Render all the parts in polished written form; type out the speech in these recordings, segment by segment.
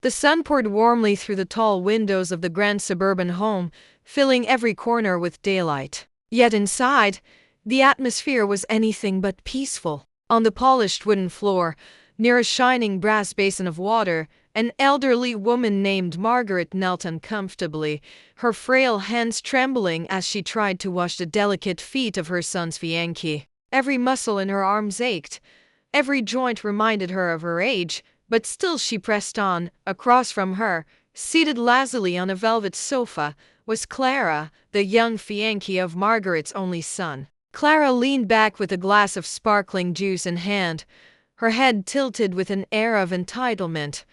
The sun poured warmly through the tall windows of the grand suburban home, filling every corner with daylight. Yet inside, the atmosphere was anything but peaceful. On the polished wooden floor, near a shining brass basin of water, an elderly woman named Margaret knelt uncomfortably, her frail hands trembling as she tried to wash the delicate feet of her son's fiancée. Every muscle in her arms ached, every joint reminded her of her age, but still she pressed on. Across from her, seated lazily on a velvet sofa, was Clara, the young fiancée of Margaret's only son. Clara leaned back with a glass of sparkling juice in hand, her head tilted with an air of entitlement,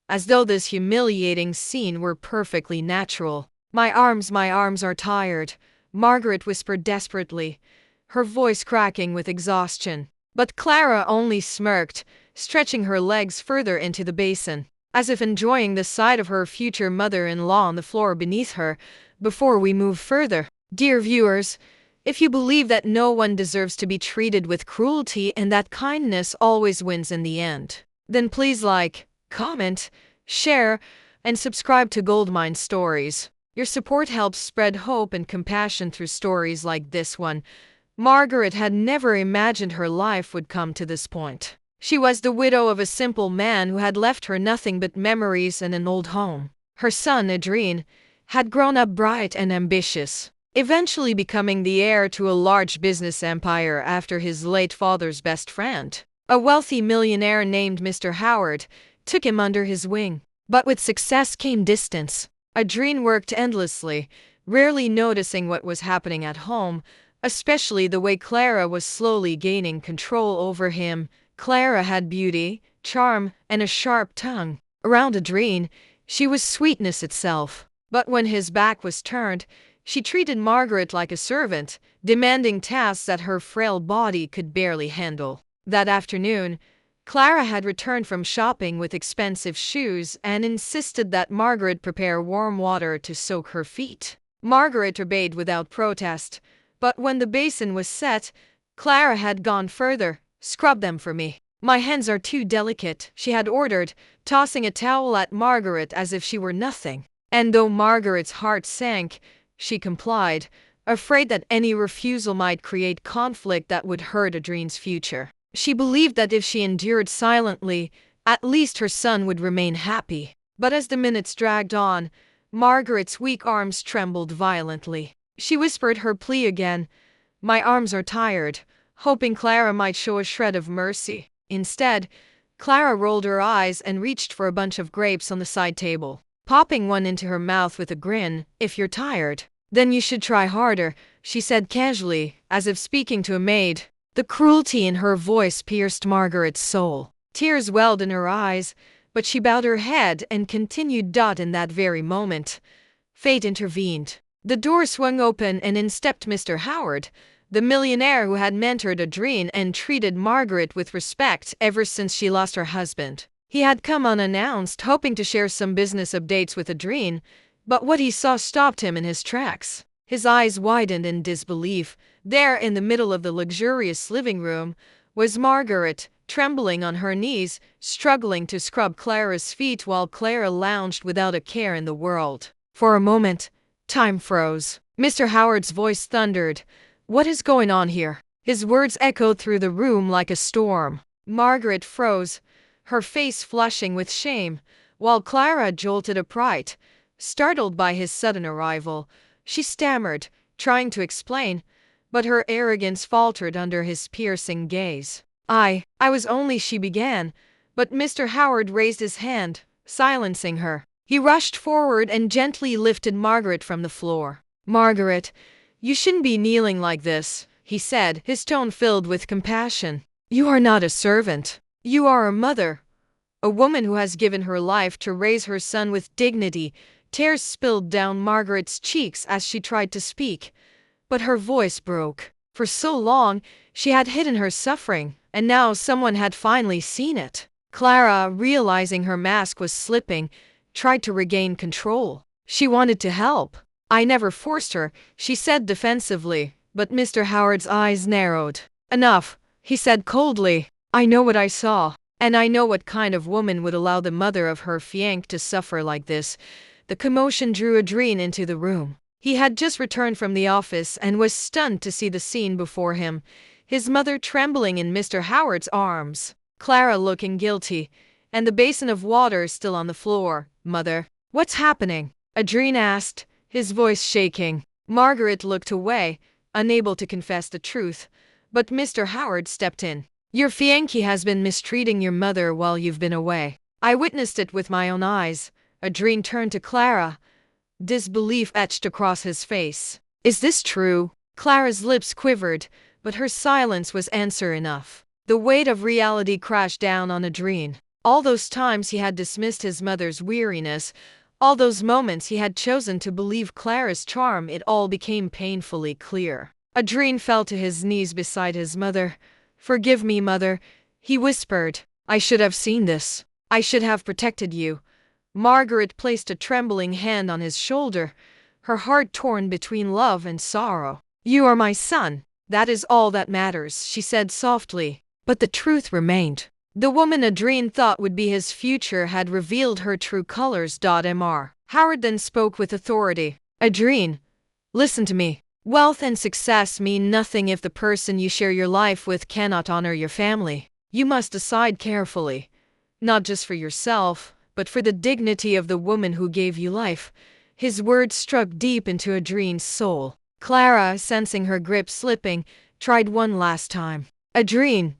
as though this humiliating scene were perfectly natural. My arms are tired," Margaret whispered desperately, her voice cracking with exhaustion. But Clara only smirked, stretching her legs further into the basin, as if enjoying the sight of her future mother-in-law on the floor beneath her. Before we move further, dear viewers, if you believe that no one deserves to be treated with cruelty and that kindness always wins in the end, then please like, comment, share, and subscribe to Goldmine Stories. Your support helps spread hope and compassion through stories like this one. Margaret had never imagined her life would come to this point. She was the widow of a simple man who had left her nothing but memories and an old home. Her son, Adrien, had grown up bright and ambitious, eventually becoming the heir to a large business empire after his late father's best friend, a wealthy millionaire named Mr. Howard, took him under his wing. But with success came distance. Adrien worked endlessly, rarely noticing what was happening at home, especially the way Clara was slowly gaining control over him. Clara had beauty, charm, and a sharp tongue. Around Adrien, she was sweetness itself. But when his back was turned, she treated Margaret like a servant, demanding tasks that her frail body could barely handle. That afternoon, Clara had returned from shopping with expensive shoes and insisted that Margaret prepare warm water to soak her feet. Margaret obeyed without protest, but when the basin was set, Clara had gone further. "Scrub them for me. My hands are too delicate," she had ordered, tossing a towel at Margaret as if she were nothing. And though Margaret's heart sank, she complied, afraid that any refusal might create conflict that would hurt Adrien's future. She believed that if she endured silently, at least her son would remain happy. But as the minutes dragged on, Margaret's weak arms trembled violently. She whispered her plea again, "My arms are tired," hoping Clara might show a shred of mercy. Instead, Clara rolled her eyes and reached for a bunch of grapes on the side table, popping one into her mouth with a grin. "If you're tired, then you should try harder," she said casually, as if speaking to a maid. The cruelty in her voice pierced Margaret's soul. Tears welled in her eyes, but she bowed her head and continued. In that very moment, fate intervened. The door swung open and in stepped Mr. Howard, the millionaire who had mentored Adrien and treated Margaret with respect ever since she lost her husband. He had come unannounced, hoping to share some business updates with Adrien, but what he saw stopped him in his tracks. His eyes widened in disbelief. There, in the middle of the luxurious living room, was Margaret, trembling on her knees, struggling to scrub Clara's feet while Clara lounged without a care in the world. For a moment, time froze. Mr. Howard's voice thundered, "What is going on here?" His words echoed through the room like a storm. Margaret froze, her face flushing with shame, while Clara jolted upright, startled by his sudden arrival. She stammered, trying to explain, but her arrogance faltered under his piercing gaze. I was only," she began, but Mr. Howard raised his hand, silencing her. He rushed forward and gently lifted Margaret from the floor. "Margaret, you shouldn't be kneeling like this," he said, his tone filled with compassion. "You are not a servant. You are a mother, a woman who has given her life to raise her son with dignity." Tears spilled down Margaret's cheeks as she tried to speak, but her voice broke. For so long, she had hidden her suffering, and now someone had finally seen it. Clara, realizing her mask was slipping, tried to regain control. She wanted to help. "I never forced her," she said defensively, but Mr. Howard's eyes narrowed. "Enough," he said coldly. "I know what I saw. And I know what kind of woman would allow the mother of her fiancé to suffer like this. The commotion drew Adrien into the room. He had just returned from the office and was stunned to see the scene before him, his mother trembling in Mr. Howard's arms, Clara looking guilty, and the basin of water still on the floor. "Mother, what's happening?" Adrien asked, his voice shaking. Margaret looked away, unable to confess the truth, but Mr. Howard stepped in. "Your fiancé has been mistreating your mother while you've been away. I witnessed it with my own eyes." Adrien turned to Clara, disbelief etched across his face. "Is this true?" Clara's lips quivered, but her silence was answer enough. The weight of reality crashed down on Adrien. All those times he had dismissed his mother's weariness, all those moments he had chosen to believe Clara's charm, it all became painfully clear. Adrien fell to his knees beside his mother. "Forgive me, mother," he whispered. "I should have seen this. I should have protected you." Margaret placed a trembling hand on his shoulder, her heart torn between love and sorrow. "You are my son. That is all that matters," she said softly. But the truth remained. The woman Adrien thought would be his future had revealed her true colors. Mr. Howard then spoke with authority. "Adrien, listen to me. Wealth and success mean nothing if the person you share your life with cannot honor your family. You must decide carefully, not just for yourself, but for the dignity of the woman who gave you life." His words struck deep into Adrien's soul. Clara, sensing her grip slipping, tried one last time. "Adrien,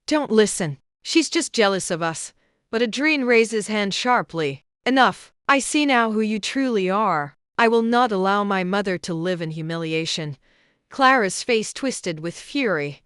don't listen. She's just jealous of us." But Adrien raised his hand sharply. "Enough. I see now who you truly are. I will not allow my mother to live in humiliation." Clara's face twisted with fury,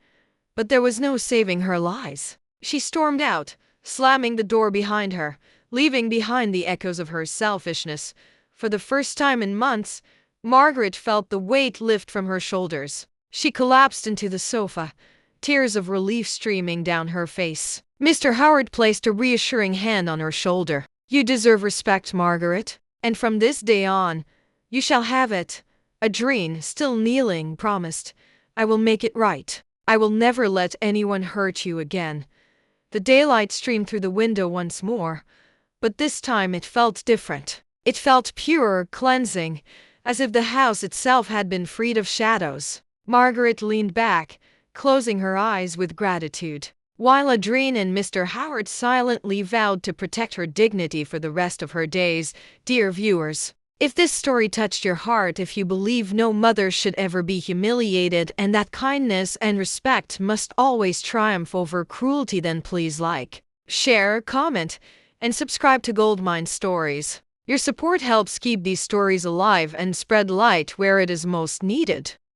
but there was no saving her lies. She stormed out, slamming the door behind her, leaving behind the echoes of her selfishness. For the first time in months, Margaret felt the weight lift from her shoulders. She collapsed into the sofa, tears of relief streaming down her face. Mr. Howard placed a reassuring hand on her shoulder. "You deserve respect, Margaret, and from this day on, you shall have it." Adrien, still kneeling, promised, "I will make it right. I will never let anyone hurt you again." The daylight streamed through the window once more, but this time it felt different. It felt pure, cleansing, as if the house itself had been freed of shadows. Margaret leaned back, closing her eyes with gratitude, while Adrien and Mr. Howard silently vowed to protect her dignity for the rest of her days. Dear viewers, if this story touched your heart, if you believe no mother should ever be humiliated and that kindness and respect must always triumph over cruelty, then please like, share, comment, and subscribe to Goldmine Stories. Your support helps keep these stories alive and spread light where it is most needed.